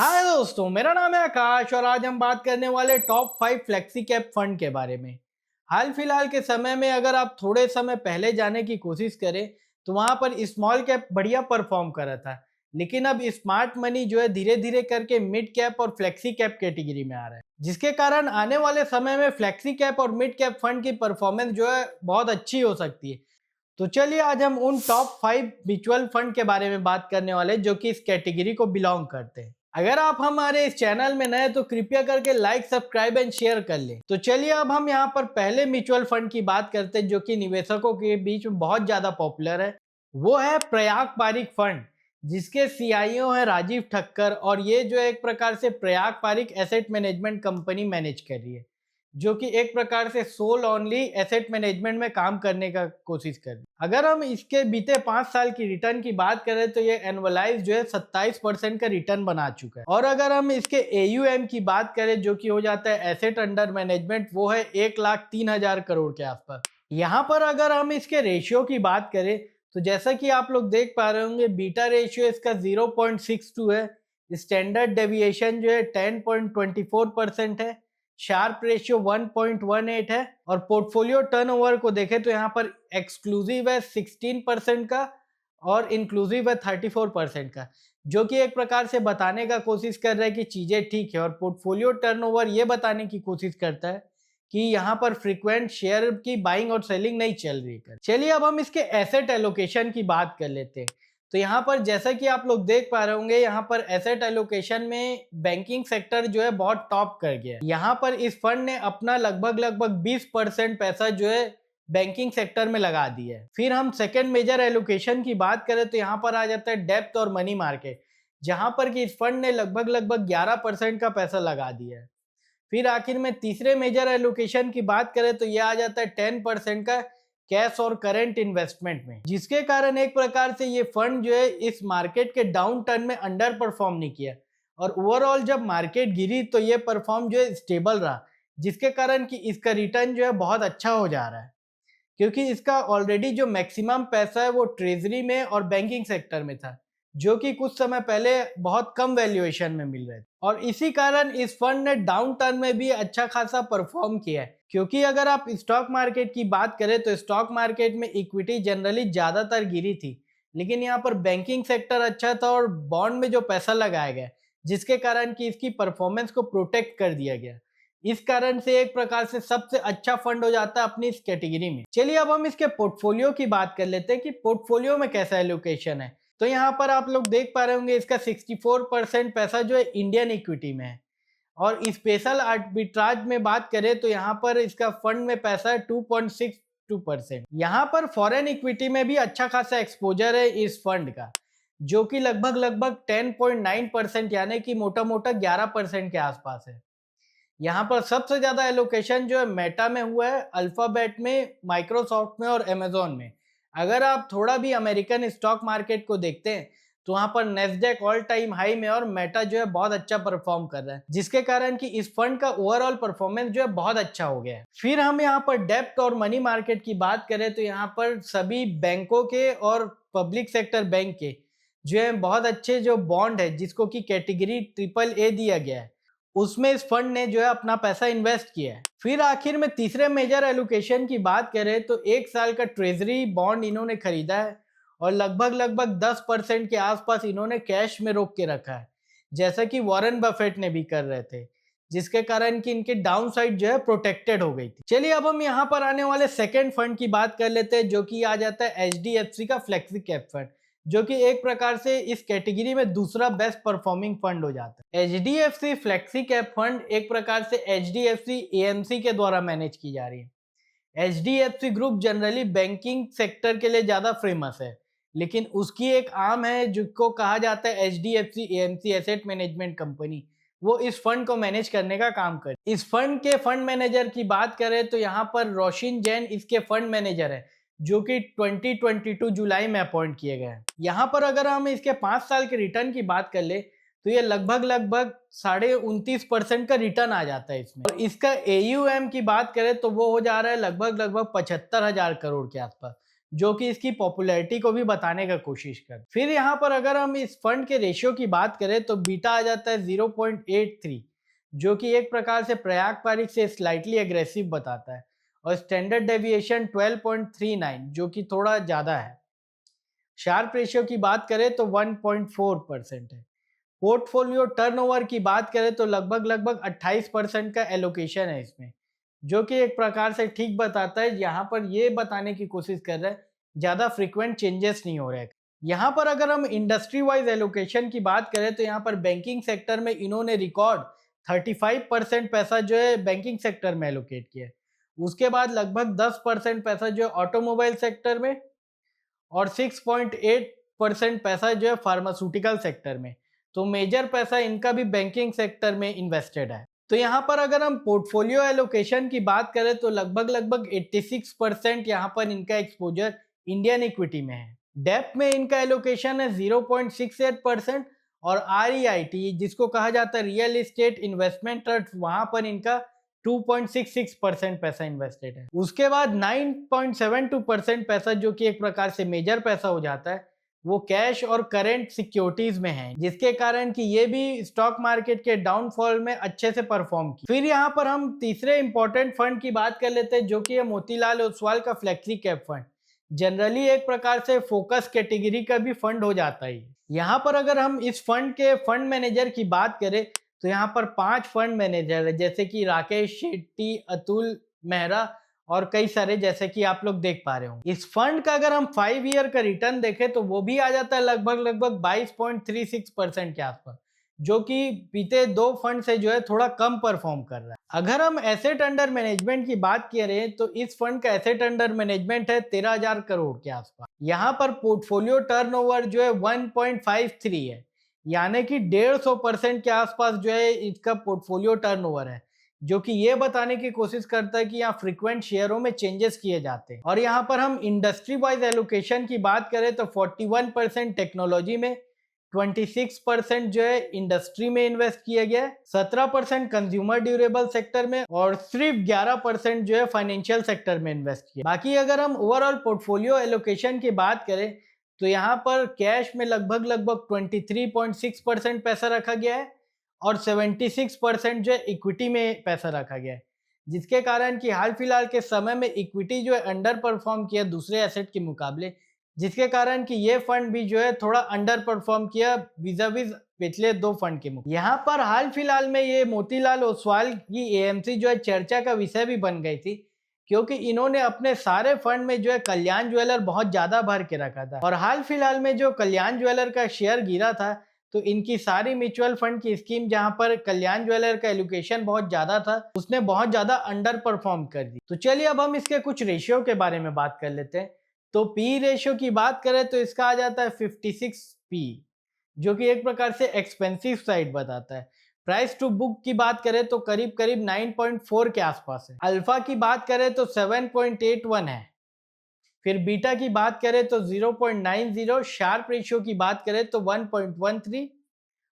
हाय दोस्तों, मेरा नाम है आकाश और आज हम बात करने वाले टॉप 5 फ्लेक्सी कैप फंड के बारे में। हाल फिलहाल के समय में अगर आप थोड़े समय पहले जाने की कोशिश करें तो वहां पर स्मॉल कैप बढ़िया परफॉर्म कर रहा था। लेकिन अब स्मार्ट मनी जो है धीरे धीरे करके मिड कैप और फ्लेक्सी कैप कैटेगरी में आ रहा है, जिसके कारण आने वाले समय में फ्लेक्सी कैप और मिड कैप फंड की परफॉर्मेंस जो है बहुत अच्छी हो सकती है। तो चलिए आज हम उन टॉप 5 म्यूचुअल फंड के बारे में बात करने वाले हैं जो कि इस कैटेगरी को बिलोंग करते हैं। अगर आप हमारे इस चैनल में नए तो कृपया करके लाइक सब्सक्राइब एंड शेयर कर लें। तो चलिए अब हम यहाँ पर पहले म्यूचुअल फंड की बात करते हैं जो कि निवेशकों के बीच में बहुत ज्यादा पॉपुलर है। वो है प्रयाग पारिक फंड, जिसके सीईओ है राजीव ठक्कर, और ये जो एक प्रकार से Parag Parikh asset management company manage कर रही है, जो कि एक प्रकार से सोल ओनली एसेट मैनेजमेंट में काम करने का कोशिश कर रही है। अगर हम इसके बीते 5 साल की रिटर्न की बात करें तो ये एनुअलाइज जो है 27% का रिटर्न बना चुका है। और अगर हम इसके एयूएम की बात करें जो कि हो जाता है एसेट अंडर मैनेजमेंट, वो है 1,03,000 करोड़ के आसपास। यहाँ पर अगर हम इसके रेशियो की बात करें तो जैसा कि आप लोग देख पा रहे होंगे, बीटा रेशियो इसका 0.62 है, स्टैंडर्ड डेविएशन जो है 10.24% है, शार्प रेशियो 1.18 है, और पोर्टफोलियो टर्नओवर को देखें तो यहाँ पर एक्सक्लूसिव है 16% का और इंक्लूसिव है 34% का, जो कि एक प्रकार से बताने का कोशिश कर रहा है कि चीजें ठीक है। और पोर्टफोलियो टर्नओवर ये बताने की कोशिश करता है कि यहाँ पर फ्रीक्वेंट शेयर की बाइंग और सेलिंग नहीं चल रही है। चलिए अब हम इसके एसेट एलोकेशन की बात कर लेते हैं। तो यहाँ पर जैसा कि आप लोग देख पा रहे होंगे, यहाँ पर एसेट एलोकेशन में बैंकिंग सेक्टर जो है बहुत टॉप कर गया है। यहाँ पर इस फंड ने अपना लगभग 20% पैसा जो है बैंकिंग सेक्टर में लगा दिया है। फिर हम सेकंड मेजर एलोकेशन की बात करें तो यहाँ पर आ जाता है डेप्थ और मनी मार्केट, जहां पर कि इस फंड ने लगभग 11% का पैसा लगा दिया है। फिर आखिर में तीसरे मेजर एलोकेशन की बात करें तो यह आ जाता है 10% का कैश और करंट इन्वेस्टमेंट में, जिसके कारण एक प्रकार से ये फंड जो है इस मार्केट के डाउन टर्न में अंडर परफॉर्म नहीं किया। और ओवरऑल जब मार्केट गिरी तो ये परफॉर्म जो है स्टेबल रहा, जिसके कारण कि इसका रिटर्न जो है बहुत अच्छा हो जा रहा है, क्योंकि इसका ऑलरेडी जो मैक्सिमम पैसा है वो ट्रेजरी में और बैंकिंग सेक्टर में था, जो कि कुछ समय पहले बहुत कम वैल्यूएशन में मिल रहे थे। और इसी कारण इस फंड ने डाउन टर्न में भी अच्छा खासा परफॉर्म किया है, क्योंकि अगर आप स्टॉक मार्केट की बात करें तो स्टॉक मार्केट में इक्विटी जनरली ज्यादातर गिरी थी, लेकिन यहाँ पर बैंकिंग सेक्टर अच्छा था और बॉन्ड में जो पैसा लगाया गया, जिसके कारण कि इसकी परफॉर्मेंस को प्रोटेक्ट कर दिया गया। इस कारण से एक प्रकार से सबसे अच्छा फंड हो जाता है अपनी इस कैटेगरी में। चलिए अब हम इसके पोर्टफोलियो की बात कर लेते हैं कि पोर्टफोलियो में कैसा एलोकेशन है। तो यहाँ पर आप लोग देख पा रहे होंगे इसका 64% पैसा जो है इंडियन इक्विटी में है। और स्पेशल आर्बिट्राज में बात करें तो यहाँ पर इसका फंड में पैसा है 2.62%। यहाँ पर फॉरेन इक्विटी में भी अच्छा खासा एक्सपोजर है इस फंड का, जो कि लगभग 10.9% यानी कि मोटा मोटा 11% के आसपास है। यहाँ पर सबसे ज्यादा एलोकेशन जो है मेटा में हुआ है, अल्फाबेट में, माइक्रोसॉफ्ट में और अमेजोन में। अगर आप थोड़ा भी अमेरिकन स्टॉक मार्केट को देखते हैं तो वहां पर नेस्डेक ऑल टाइम हाई में और मेटा जो है बहुत अच्छा परफॉर्म कर रहा है, जिसके कारण कि इस फंड का ओवरऑल परफॉर्मेंस जो है बहुत अच्छा हो गया है। फिर हम यहाँ पर डेप्थ और मनी मार्केट की बात करें तो यहाँ पर सभी बैंकों के और पब्लिक सेक्टर बैंक के जो है बहुत अच्छे जो बॉन्ड है, जिसको कि कैटेगरी AAA दिया गया है, उसमें इस फंड ने जो है अपना पैसा इन्वेस्ट किया है। फिर आखिर में तीसरे मेजर एलोकेशन की बात करें तो 1 साल का ट्रेजरी बॉन्ड इन्होंने खरीदा है और लगभग 10% के आसपास इन्होंने कैश में रोक के रखा है, जैसा कि वॉरेन बफेट ने भी कर रहे थे, जिसके कारण कि इनके डाउन साइड जो है प्रोटेक्टेड हो गई थी। चलिए अब हम यहाँ पर आने वाले सेकेंड फंड की बात कर लेते हैं, जो कि आ जाता है HDFC का फ्लेक्सी कैप फंड, जो कि एक प्रकार से इस कैटेगरी में दूसरा बेस्ट परफॉर्मिंग फंड हो जाता है। HDFC फ्लेक्सी कैप फंड एक प्रकार से HDFC AMC के द्वारा मैनेज की जा रही है। HDFC group generally banking sector के लिए ज्यादा फेमस है, लेकिन उसकी एक आर्म है जिसको कहा जाता है HDFC AMC asset management company, वो इस फंड को मैनेज करने का काम करे। इस फंड के फंड मैनेजर की बात करें तो यहाँ पर रोशिन जैन इसके फंड मैनेजर है, जो कि 2022 जुलाई में अपॉइंट किए गए हैं। यहाँ पर अगर हम इसके 5 साल के रिटर्न की बात कर ले तो ये लगभग 29.5% का रिटर्न आ जाता है इसमें। और इसका AUM की बात करें तो वो हो जा रहा है लगभग 75,000 करोड़ के आसपास, जो कि इसकी पॉपुलैरिटी को भी बताने का कोशिश कर। फिर यहाँ पर अगर हम इस फंड के रेशियो की बात करें तो बीटा आ जाता है 0.83, जो कि एक प्रकार से पारंपरिक से स्लाइटली एग्रेसिव बताता है, और स्टैंडर्ड डेविएशन 12.39, जो कि थोड़ा ज़्यादा है। शार्प रेशियो की बात करें तो 1.4% है। पोर्टफोलियो टर्नओवर की बात करें तो लगभग लगभग 28% का एलोकेशन है इसमें, जो कि एक प्रकार से ठीक बताता है। यहाँ पर ये बताने की कोशिश कर रहा है ज़्यादा फ्रीक्वेंट चेंजेस नहीं हो रहे हैं। यहाँ पर अगर हम इंडस्ट्री वाइज एलोकेशन की बात करें तो यहाँ पर बैंकिंग सेक्टर में इन्होंने रिकॉर्ड 35% पैसा जो है बैंकिंग सेक्टर में एलोकेट किया है। उसके बाद लगभग 10% पैसा जो है ऑटोमोबाइल सेक्टर में, और 6.8% पैसा जो है फार्मास्यूटिकल सेक्टर में। तो मेजर पैसा इनका भी बैंकिंग सेक्टर में इन्वेस्टेड है। तो यहाँ पर अगर हम पोर्टफोलियो एलोकेशन की बात करें तो लगभग लगभग 86% यहाँ पर इनका एक्सपोजर इंडियन इक्विटी में है। डेप्थ में इनका एलोकेशन है 0.68%, और REIT जिसको कहा जाता है रियल एस्टेट इन्वेस्टमेंट ट्रस्ट, वहां पर इनका 2.66% पैसा इन्वेस्टेड है। उसके बाद 9.72% पैसा, जो कि एक प्रकार से मेजर पैसा हो जाता है, वो कैश और करंट सिक्योरिटीज में है, जिसके कारण कि ये भी स्टॉक मार्केट के डाउनफॉल में अच्छे से परफॉर्म की। फिर यहाँ पर हम तीसरे इंपॉर्टेंट फंड की बात कर लेते हैं, जो कि है मोतीलाल ओसवाल का फ्लेक्सी कैप फंड। जनरली एक प्रकार से फोकस कैटेगरी का भी फंड हो जाता है। यहाँ पर अगर हम इस फंड के फंड मैनेजर की बात करें तो यहाँ पर 5 फंड मैनेजर है, जैसे कि राकेश शेट्टी, अतुल मेहरा और कई सारे, जैसे कि आप लोग देख पा रहे हो। इस फंड का अगर हम 5 ईयर का रिटर्न देखें तो वो भी आ जाता है लगभग लगभग 22.36% के आसपास, जो कि बीते 2 फंड से जो है थोड़ा कम परफॉर्म कर रहा है। अगर हम एसेट अंडर मैनेजमेंट की बात करें तो इस फंड का एसेट अंडर मैनेजमेंट है 13,000 करोड़ के आसपास। यहाँ पर पोर्टफोलियो टर्नओवर जो है 1.53 है, यानी कि 150% के आसपास जो है इसका पोर्टफोलियो टर्नओवर है, जो कि ये बताने की कोशिश करता है कि यहाँ फ्रीक्वेंट शेयरों में चेंजेस किए जाते हैं। और यहाँ पर हम इंडस्ट्री वाइज एलोकेशन की बात करें तो 41% टेक्नोलॉजी में, 26% जो है इंडस्ट्री में इन्वेस्ट किया गया है, 17% कंज्यूमर ड्यूरेबल सेक्टर में, और सिर्फ 11% जो है फाइनेंशियल सेक्टर में इन्वेस्ट किया। बाकी अगर हम ओवरऑल पोर्टफोलियो एलोकेशन की बात करें तो यहाँ पर कैश में लगभग लगभग 23.6% पैसा रखा गया है, और 76% जो है इक्विटी में पैसा रखा गया है, जिसके कारण कि हाल फिलहाल के समय में इक्विटी जो है अंडर परफॉर्म किया दूसरे एसेट के मुकाबले, जिसके कारण कि ये फंड भी जो है थोड़ा अंडर परफॉर्म किया विज़ाविज़ पिछले 2 फंड के मुकाबले। यहाँ पर हाल फिलहाल में ये मोतीलाल ओसवाल की AMC जो है चर्चा का विषय भी बन गई थी, क्योंकि इन्होंने अपने सारे फंड में जो है कल्याण ज्वेलर बहुत ज्यादा भर के रखा था, और हाल फिलहाल में जो कल्याण ज्वेलर का शेयर गिरा था तो इनकी सारी म्यूचुअल फंड की स्कीम, जहां पर कल्याण ज्वेलर का एलोकेशन बहुत ज्यादा था, उसने बहुत ज्यादा अंडर परफॉर्म कर दी। तो चलिए अब हम इसके कुछ रेशियो के बारे में बात कर लेते हैं। तो पी रेशियो की बात करें तो इसका आ जाता है 56P, जो कि एक प्रकार से एक्सपेंसिव साइड बताता है। प्राइस टू बुक की बात करें तो करीब करीब 9.4 के आसपास है। अल्फा की बात करें तो 7.81 है। फिर बीटा की बात करें तो 0.90, शार्प रेशियो की बात करें तो 1.13,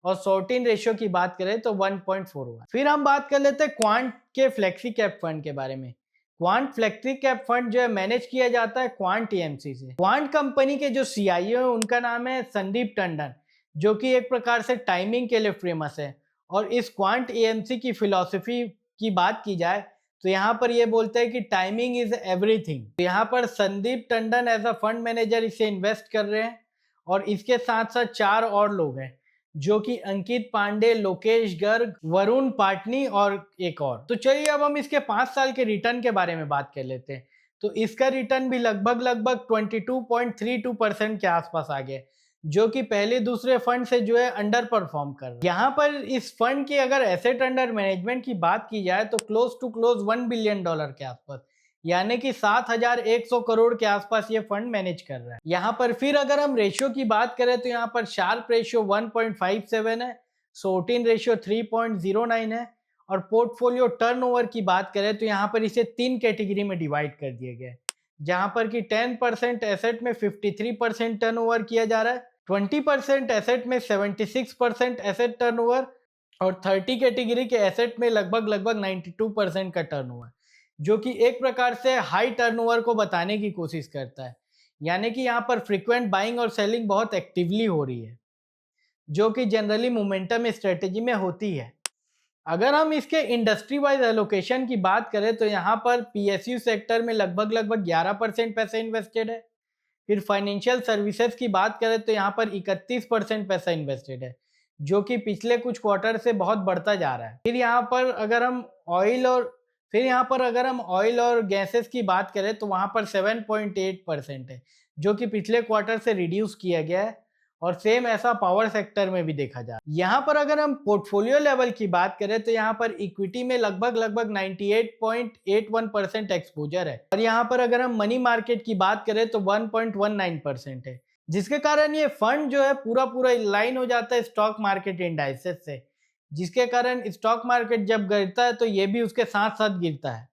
और शॉर्टिन रेशियो की बात करें तो 1.41। फिर हम बात कर लेते हैं क्वांट के फ्लेक्सी कैप फंड के बारे में। क्वांट फ्लेक्सी कैप फंड जो है मैनेज किया जाता है क्वांट EMC से। क्वांट कंपनी के जो CIO है उनका नाम है संदीप टंडन, जो कि एक प्रकार से टाइमिंग के लिए फेमस है। और इस क्वांट EMC की फिलॉसफी की बात की जाए तो यहाँ पर ये बोलते हैं कि टाइमिंग इज एवरीथिंग। तो यहाँ पर Sandeep Tandon as a fund manager इसे इन्वेस्ट कर रहे हैं, और इसके साथ साथ 4 और लोग हैं, जो कि अंकित पांडे, लोकेश गर्ग, वरुण पाटनी और एक और। तो चलिए अब हम इसके 5 साल के रिटर्न के बारे में बात कर लेते हैं। तो इसका रिटर्न भी लगभग लगभग 22.32% के आसपास आ गया, जो कि पहले दूसरे फंड से जो है अंडर परफॉर्म कर रहा है। यहाँ पर इस फंड की अगर एसेट अंडर मैनेजमेंट की बात की जाए तो क्लोज टू क्लोज $1 बिलियन के आसपास, यानी कि 7,100 करोड़ के आसपास ये फंड मैनेज कर रहा है। यहाँ पर फिर अगर हम रेशियो की बात करें तो यहाँ पर शार्प रेशियो 1.57 है, शॉर्टिन रेशियो 3.09 है, और पोर्टफोलियो टर्नओवर की बात करें तो यहाँ पर इसे 3 कैटेगरी में डिवाइड कर दिया गया है, जहाँ पर कि 10% एसेट में 53% टर्नओवर किया जा रहा है, 20% एसेट में 76% एसेट टर्नओवर, और 30 कैटेगरी के एसेट में लगभग लगभग 92% का टर्नओवर, जो कि एक प्रकार से हाई टर्नओवर को बताने की कोशिश करता है। यानी कि यहाँ पर फ्रीक्वेंट बाइंग और सेलिंग बहुत एक्टिवली हो रही है, जो कि जनरली मोमेंटम स्ट्रेटेजी में होती है। अगर हम इसके इंडस्ट्री वाइज एलोकेशन की बात करें तो यहाँ पर पीएसयू सेक्टर में लगभग 11% पैसा इन्वेस्टेड है। फिर फाइनेंशियल सर्विसेज की बात करें तो यहाँ पर 31% पैसा इन्वेस्टेड है, जो कि पिछले कुछ क्वार्टर से बहुत बढ़ता जा रहा है। फिर यहाँ पर अगर हम ऑयल और गैसेस की बात करें तो वहाँ पर 7.8% है, जो कि पिछले क्वार्टर से रिड्यूस किया गया है। और सेम ऐसा पावर सेक्टर में भी देखा जा रहा है। यहाँ पर अगर हम पोर्टफोलियो लेवल की बात करें तो यहाँ पर इक्विटी में लगभग 98.81% एक्सपोजर है, और यहाँ पर अगर हम मनी मार्केट की बात करें तो 1.19% है, जिसके कारण ये फंड जो है पूरा लाइन हो जाता है स्टॉक मार्केट इंडाइसेस से, जिसके कारण स्टॉक मार्केट जब गिरता है तो ये भी उसके साथ साथ गिरता है।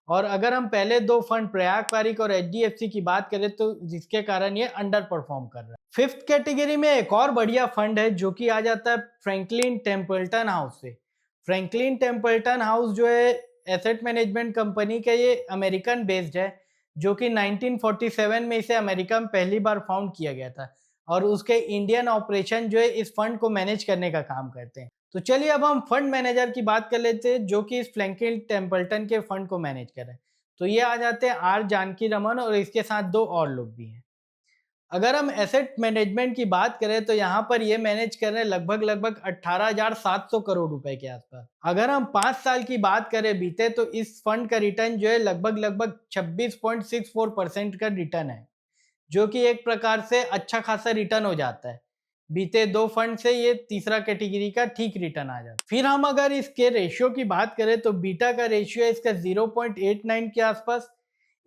और अगर हम पहले दो फंड प्रयाग पारिक और एचडीएफसी की बात करें तो जिसके कारण ये अंडर परफॉर्म कर रहा है। फिफ्थ कैटेगरी में एक और बढ़िया फंड है जो कि आ जाता है फ्रैंकलिन टेम्पल्टन हाउस से। फ्रैंकलिन टेम्पल्टन हाउस जो है एसेट मैनेजमेंट कंपनी का, ये अमेरिकन बेस्ड है, जो कि 1947 में इसे अमेरिका में पहली बार फाउंड किया गया था, और उसके इंडियन ऑपरेशन जो है इस फंड को मैनेज करने का काम करते हैं। तो चलिए अब हम फंड मैनेजर की बात कर लेते हैं जो कि इस फ्रैंकलिन टेम्पल्टन के फंड को मैनेज कर रहे हैं। तो ये आ जाते हैं आर जानकी रमन, और इसके साथ दो और लोग भी हैं। अगर हम एसेट मैनेजमेंट की बात करें तो यहाँ पर ये मैनेज कर रहे हैं लगभग 18,700 करोड़ रुपए के आसपास। अगर हम 5 साल की बात करें बीते तो इस फंड का रिटर्न जो है लगभग 26.64% का रिटर्न है, जो कि एक प्रकार से अच्छा खासा रिटर्न हो जाता है। बीते दो फंड से ये तीसरा कैटेगरी का ठीक रिटर्न आ जाता है। फिर हम अगर इसके रेशियो की बात करें तो बीटा का रेशियो है इसका 0.89 के आसपास।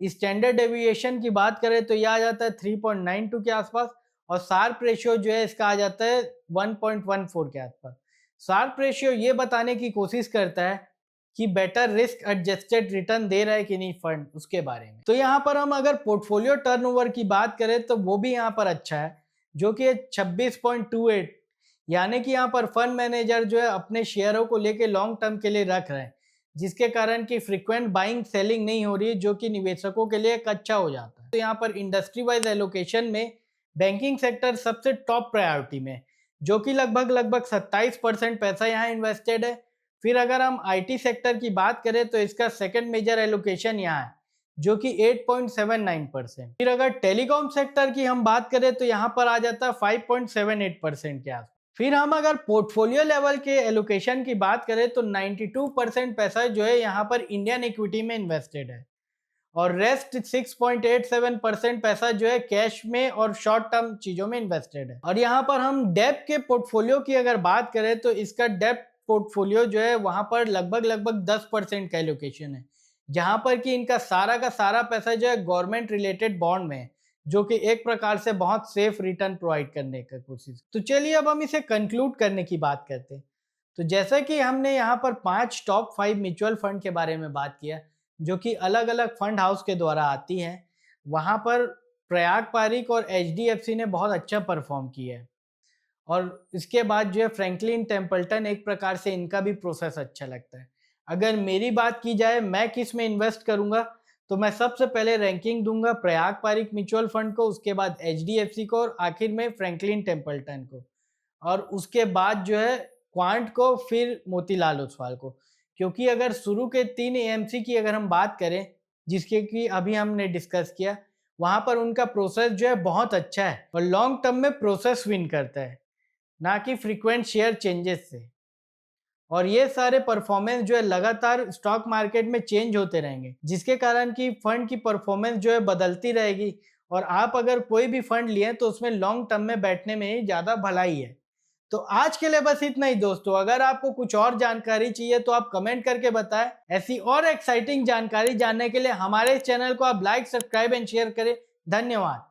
स्टैंडर्ड डेविएशन की बात करें तो यह आ जाता है 3.92 के आसपास, और शार्प रेशियो जो है इसका आ जाता है 1.14 के आसपास। शार्प रेशियो ये बताने की कोशिश करता है कि बेटर रिस्क एडजस्टेड रिटर्न दे रहा है कि नहीं फंड, उसके बारे में। तो यहाँ पर हम अगर पोर्टफोलियो टर्नओवर की बात करें तो वो भी यहाँ पर अच्छा है, जो कि 26.28, यानी कि यहाँ पर फंड मैनेजर जो है अपने शेयरों को लेके लॉन्ग टर्म के लिए रख रहे हैं, जिसके कारण की फ्रीक्वेंट बाइंग सेलिंग नहीं हो रही है, जो कि निवेशकों के लिए एक अच्छा हो जाता है। तो यहाँ पर इंडस्ट्री वाइज एलोकेशन में बैंकिंग सेक्टर सबसे टॉप प्रायोरिटी में, जो कि लगभग 27% पैसा यहाँ इन्वेस्टेड है। फिर अगर हम आईटी सेक्टर की बात करें तो इसका सेकंड मेजर एलोकेशन यहाँ है, जो कि 8.79%। फिर अगर टेलीकॉम सेक्टर की हम बात करें तो यहाँ पर आ जाता है 5.78% के आसपास। फिर हम अगर पोर्टफोलियो लेवल के एलोकेशन की बात करें तो 92% पैसा जो है यहाँ पर इंडियन इक्विटी में इन्वेस्टेड है, और रेस्ट 6.87% पैसा जो है कैश में और शॉर्ट टर्म चीजों में इन्वेस्टेड है। और यहाँ पर हम डेप्थ के पोर्टफोलियो की अगर बात करें तो इसका डेप्थ पोर्टफोलियो जो है वहां पर लगभग 10% का एलोकेशन है, जहां पर कि इनका सारा का सारा पैसा जो है गवर्नमेंट रिलेटेड बॉन्ड में है, जो कि एक प्रकार से बहुत सेफ रिटर्न प्रोवाइड करने की कोशिश। तो चलिए अब हम इसे कंक्लूड करने की बात करते हैं। तो जैसा कि हमने यहाँ पर 5 टॉप 5 म्यूचुअल फंड के बारे में बात किया, जो कि अलग अलग फंड हाउस के द्वारा आती हैं, वहाँ पर प्रयाग पारिक और एचडीएफसी ने बहुत अच्छा परफॉर्म किया है, और इसके बाद जो है फ्रैंकलिन टेम्पल्टन, एक प्रकार से इनका भी प्रोसेस अच्छा लगता है। अगर मेरी बात की जाए मैं किस में इन्वेस्ट करूंगा, तो मैं सबसे पहले रैंकिंग दूंगा प्रयाग पारिक म्यूचुअल फंड को, उसके बाद एचडीएफसी को, और आखिर में फ्रैंकलिन टेम्पल्टन को, और उसके बाद जो है क्वांट को, फिर मोतीलाल ओसवाल को। क्योंकि अगर शुरू के 3 एएमसी की अगर हम बात करें, जिसके कि अभी हमने डिस्कस किया, वहां पर उनका प्रोसेस जो है बहुत अच्छा है, और लॉन्ग टर्म में प्रोसेस विन करता है, ना कि फ्रीक्वेंट शेयर चेंजेस से। और ये सारे परफॉर्मेंस जो है लगातार स्टॉक मार्केट में चेंज होते रहेंगे, जिसके कारण कि फंड की परफॉर्मेंस जो है बदलती रहेगी, और आप अगर कोई भी फंड लिए तो उसमें लॉन्ग टर्म में बैठने में ही ज़्यादा भलाई है। तो आज के लिए बस इतना ही दोस्तों। अगर आपको कुछ और जानकारी चाहिए तो आप कमेंट करके बताएं। ऐसी और एक्साइटिंग जानकारी जानने के लिए हमारे चैनल को आप लाइक, सब्सक्राइब एंड शेयर करें। धन्यवाद।